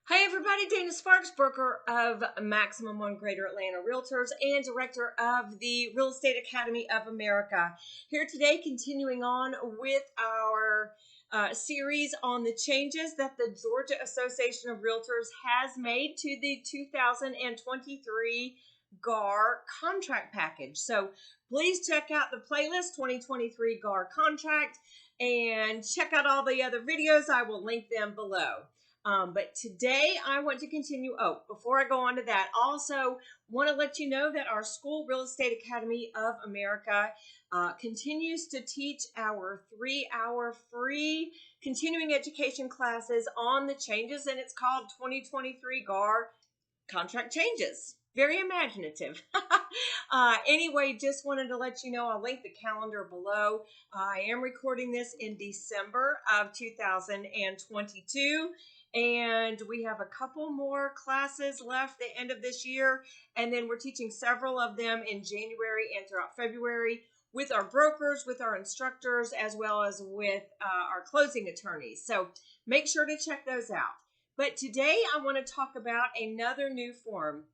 Hi everybody, Dana Sparks, broker of Maximum One Greater Atlanta Realtors and director of the Real Estate Academy of America. Here today, continuing on with our series on the changes that the Georgia Association of Realtors has made to the 2023 GAR contract package. So please check out the playlist 2023 GAR contract and check out all the other videos. I will link them below. But today I want to continue. Oh, before I go on to that, also want to let you know that our School Real Estate Academy of America continues to teach our 3-hour free continuing education classes on the changes, and it's called 2023 GAR Contract Changes. Very imaginative. Anyway, just wanted to let you know, I'll link the calendar below. I am recording this in December of 2022. And we have a couple more classes left at the end of this year. And then we're teaching several of them in January and throughout February with our brokers, with our instructors, as well as with our closing attorneys. So make sure to check those out. But today I want to talk about another new form.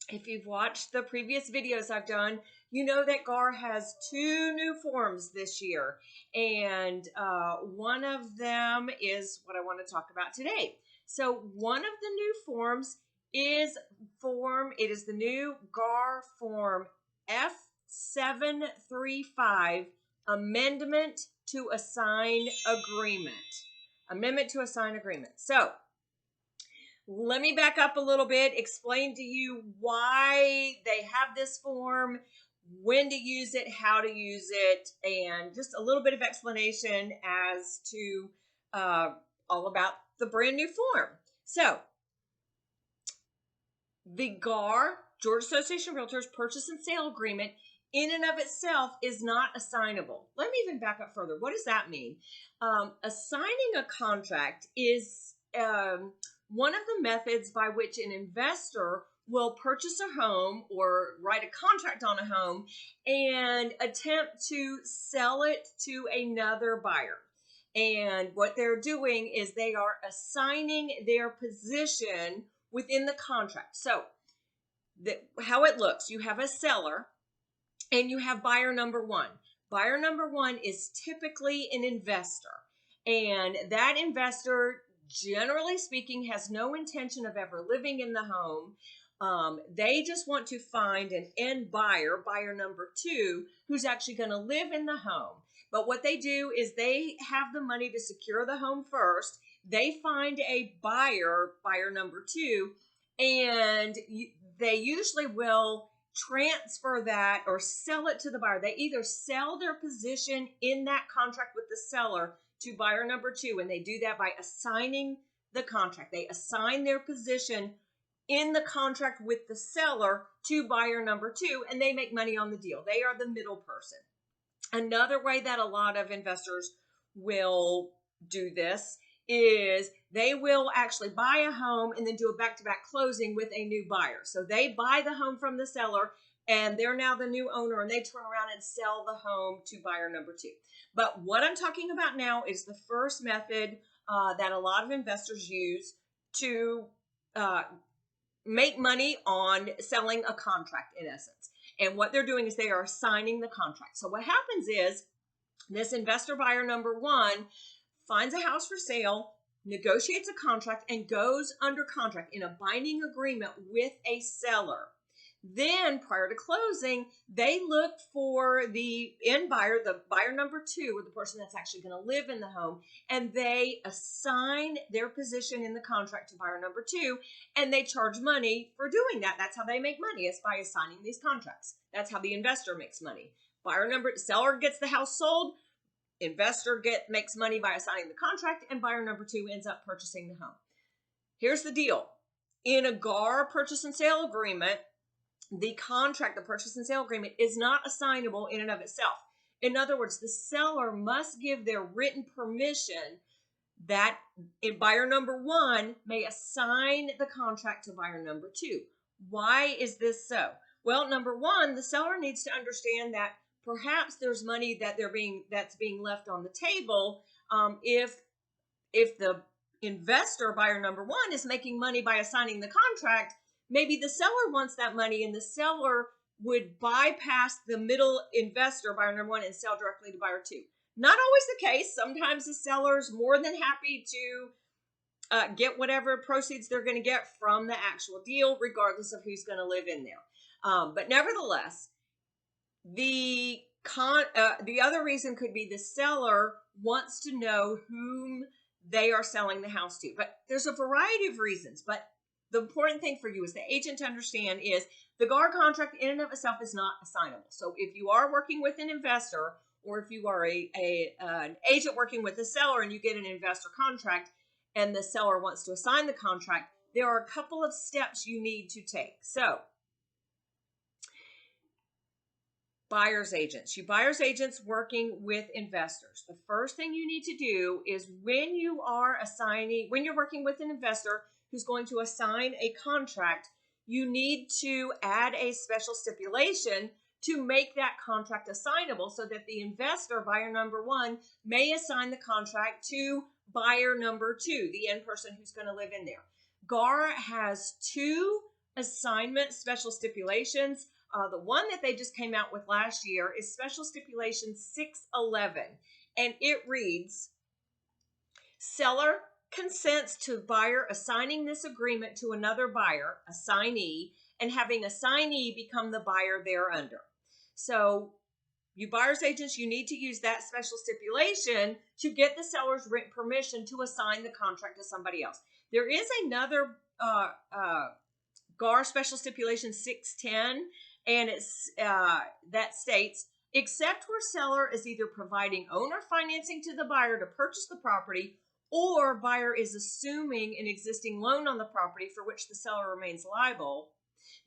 If you've watched the previous videos I've done, you know that GAR has 2 new forms this year. And one of them is what I want to talk about today. So one of the new forms is it is the new GAR form F735, Amendment to Assign Agreement. Amendment to Assign Agreement. So let me back up a little bit, explain to you why they have this form, when to use it, how to use it, and just a little bit of explanation as to all about the brand new form. So, the GAR, Georgia Association of Realtors Purchase and Sale Agreement, in and of itself is not assignable. Let me even back up further. What does that mean? Assigning a contract is one of the methods by which an investor will purchase a home or write a contract on a home and attempt to sell it to another buyer. And what they're doing is they are assigning their position within the contract. So how it looks, you have a seller and you have buyer number one. Buyer number one is typically an investor, and that investor, generally speaking, has no intention of ever living in the home. They just want to find an end buyer, buyer number two, who's actually going to live in the home. But what they do is they have the money to secure the home first. They find a buyer, buyer number two, and they usually will transfer that or sell it to the buyer. They either sell their position in that contract with the seller to buyer number two, and they do that by assigning the contract. They assign their position in the contract with the seller to buyer number two, and they make money on the deal. They are the middle person. Another way that a lot of investors will do this is they will actually buy a home and then do a back-to-back closing with a new buyer. So they buy the home from the seller and they're now the new owner, and they turn around and sell the home to buyer number two. But what I'm talking about now is the first method that a lot of investors use to make money on selling a contract, in essence. And what they're doing is they are assigning the contract. So what happens is this investor buyer number one finds a house for sale, negotiates a contract, and goes under contract in a binding agreement with a seller. Then prior to closing, they look for the end buyer, the buyer number two, or the person that's actually going to live in the home, and they assign their position in the contract to buyer number two, and they charge money for doing that. That's how they make money, is by assigning these contracts. That's how the investor makes money. Seller gets the house sold, investor makes money by assigning the contract, and buyer number two ends up purchasing the home. Here's the deal. In a GAR purchase and sale agreement, the contract, the purchase and sale agreement, is not assignable in and of itself. In other words, the seller must give their written permission that buyer number one may assign the contract to buyer number two. Why is this so? Well, number one, the seller needs to understand that perhaps there's money that's being left on the table if the investor, buyer number one, is making money by assigning the contract, maybe the seller wants that money and the seller would bypass the middle investor, buyer number one, and sell directly to buyer two. Not always the case. Sometimes the seller's more than happy to get whatever proceeds they're going to get from the actual deal, regardless of who's going to live in there. But nevertheless, the other reason could be the seller wants to know whom they are selling the house to. But there's a variety of reasons. But the important thing for you as the agent to understand is the GAR contract in and of itself is not assignable. So if you are working with an investor, or if you are an agent working with a seller and you get an investor contract and the seller wants to assign the contract, there are a couple of steps you need to take. So buyer's agents. You buyer's agents working with investors. The first thing you need to do is when you're working with an investor who's going to assign a contract, you need to add a special stipulation to make that contract assignable so that the investor, buyer number one, may assign the contract to buyer number two, the end person who's going to live in there. GAR has two assignment special stipulations. The one that they just came out with last year is Special Stipulation 611, and it reads, seller consents to buyer assigning this agreement to another buyer, assignee, and having assignee become the buyer thereunder. So you buyer's agents, you need to use that special stipulation to get the seller's written permission to assign the contract to somebody else. There is another GAR Special Stipulation 610, and that states, except where seller is either providing owner financing to the buyer to purchase the property, or buyer is assuming an existing loan on the property for which the seller remains liable,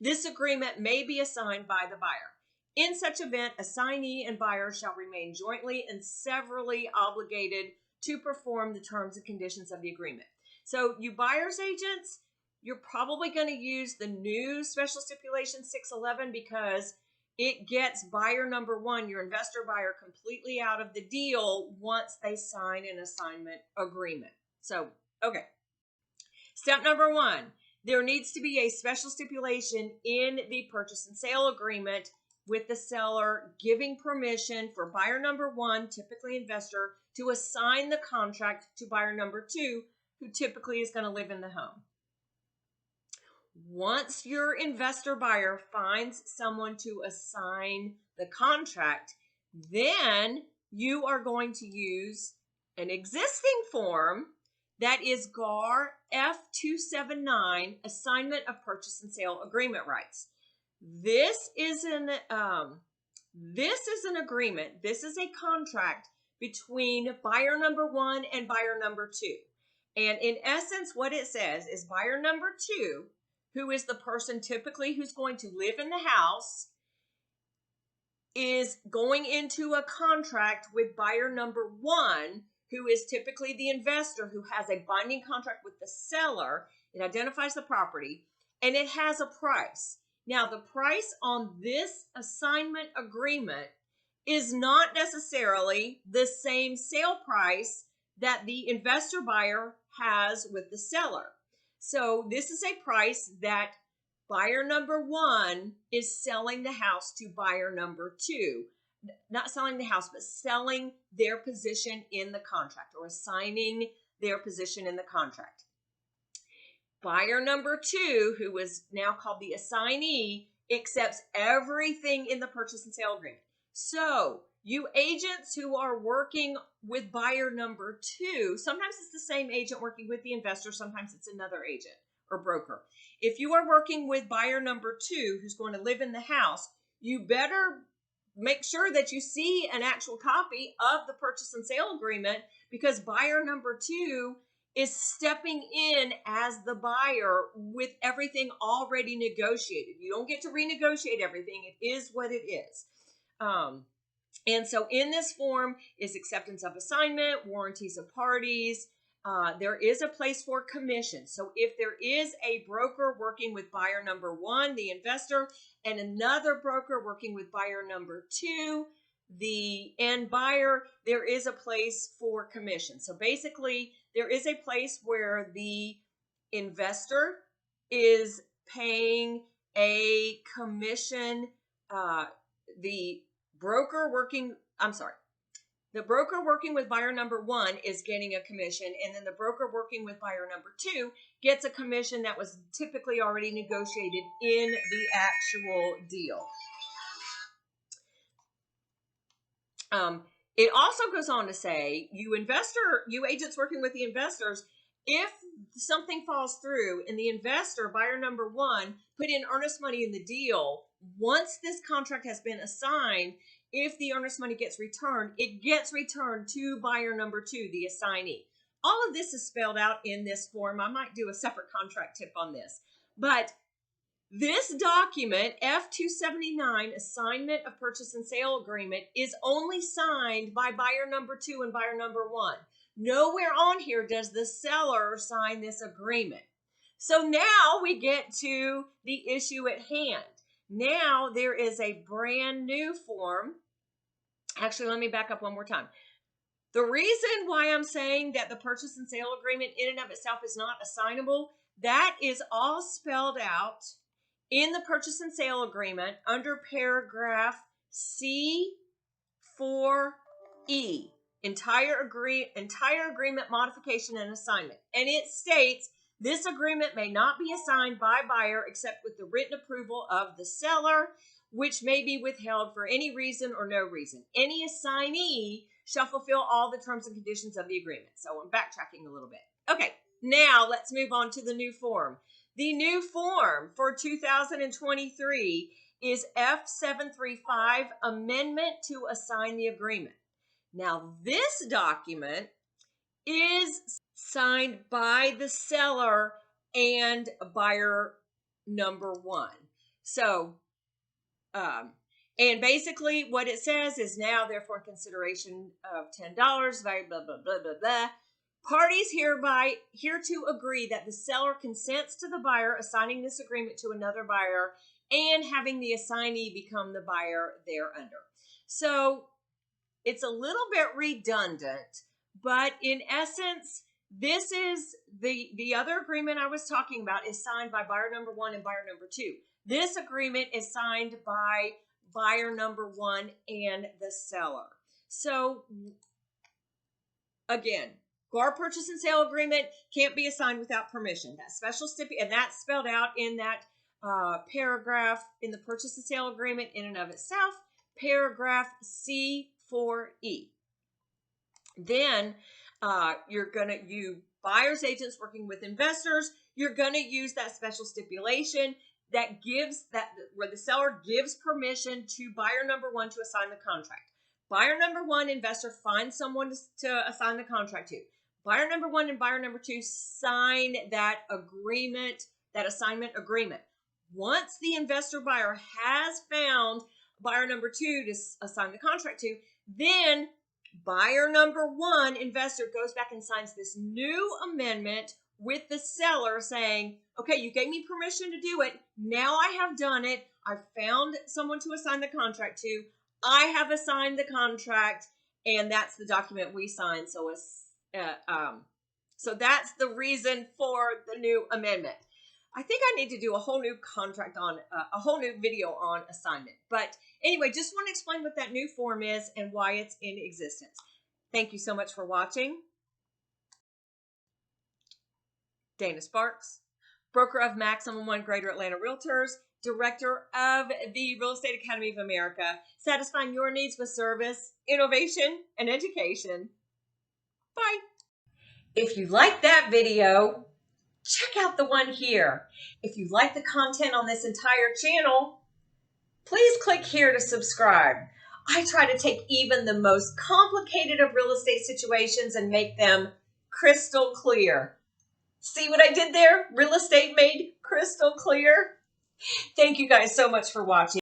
this agreement may be assigned by the buyer. In such event, assignee and buyer shall remain jointly and severally obligated to perform the terms and conditions of the agreement. So you buyer's agents, you're probably going to use the new Special Stipulation 611 because it gets buyer number one, your investor buyer, completely out of the deal once they sign an assignment agreement. So, okay. Step number one, there needs to be a special stipulation in the purchase and sale agreement with the seller giving permission for buyer number one, typically investor, to assign the contract to buyer number two, who typically is going to live in the home. Once your investor buyer finds someone to assign the contract, then you are going to use an existing form that is GAR F279, Assignment of Purchase and Sale Agreement Rights. This is an agreement. This is a contract between buyer number one and buyer number two. And in essence, what it says is buyer number two, who is the person typically who's going to live in the house, is going into a contract with buyer number one, who is typically the investor who has a binding contract with the seller. It identifies the property and it has a price. Now, the price on this assignment agreement is not necessarily the same sale price that the investor buyer has with the seller. So this is a price that buyer number one is selling the house to buyer number two. Not selling the house, but selling their position in the contract or assigning their position in the contract. Buyer number two, who is now called the assignee, accepts everything in the purchase and sale agreement. So you agents who are working with buyer number two, sometimes it's the same agent working with the investor, sometimes it's another agent or broker. If you are working with buyer number two, who's going to live in the house, you better make sure that you see an actual copy of the purchase and sale agreement, because buyer number two is stepping in as the buyer with everything already negotiated. You don't get to renegotiate everything. It is what it is. And so in this form is acceptance of assignment, warranties of parties. There is a place for commission. So if there is a broker working with buyer number one, the investor, and another broker working with buyer number two, the end buyer, there is a place for commission. So basically, there is a place where the investor is paying a commission. The broker working with buyer number one is getting a commission, and then the broker working with buyer number two gets a commission that was typically already negotiated in the actual deal. It also goes on to say, you agents working with the investors, if something falls through and the investor, buyer number one, put in earnest money in the deal, once this contract has been assigned, if the earnest money gets returned, it gets returned to buyer number two, the assignee. All of this is spelled out in this form. I might do a separate contract tip on this. But this document, F-279, Assignment of Purchase and Sale Agreement, is only signed by buyer number two and buyer number one. Nowhere on here does the seller sign this agreement. So now we get to the issue at hand. Now there is a brand new form. Actually, let me back up one more time. The reason why I'm saying that the purchase and sale agreement in and of itself is not assignable, that is all spelled out in the purchase and sale agreement under paragraph C4E, entire agreement modification and assignment. And it states, this agreement may not be assigned by buyer except with the written approval of the seller, which may be withheld for any reason or no reason. Any assignee shall fulfill all the terms and conditions of the agreement. So I'm backtracking a little bit. Okay, now let's move on to the new form. The new form for 2023 is F735, Amendment to Assign the Agreement. Now, this document is signed by the seller and buyer number one. So, and basically what it says is, now therefore in consideration of $10, blah, blah, blah, blah, blah, parties hereby hereto agree that the seller consents to the buyer assigning this agreement to another buyer and having the assignee become the buyer thereunder. So it's a little bit redundant, but in essence, this is the other agreement I was talking about is signed by buyer number one and buyer number two. This agreement is signed by buyer number one and the seller. So again, GAR purchase and sale agreement can't be assigned without permission. That special stipulation, and that's spelled out in that paragraph in the purchase and sale agreement in and of itself, paragraph C4E. Then you buyer's agents working with investors, you're gonna use that special stipulation that gives where the seller gives permission to buyer number one to assign the contract. Buyer number one, investor finds someone to assign the contract to. Buyer number one and buyer number two sign that agreement, that assignment agreement. Once the investor buyer has found buyer number two to assign the contract to, then buyer number one, investor, goes back and signs this new amendment with the seller saying, okay, you gave me permission to do it. Now I have done it. I've found someone to assign the contract to. I have assigned the contract, and that's the document we signed. So that's the reason for the new amendment. I think I need to do a whole new contract on a whole new video on assignment. But anyway, just want to explain what that new form is and why it's in existence. Thank you so much for watching. Dana Sparks, broker of Maximum One Greater Atlanta Realtors, director of the Real Estate Academy of America, satisfying your needs with service, innovation, and education. Bye. If you like that video, check out the one here. If you like the content on this entire channel, please click here to subscribe. I try to take even the most complicated of real estate situations and make them crystal clear. See what I did there? Real estate made crystal clear. Thank you guys so much for watching.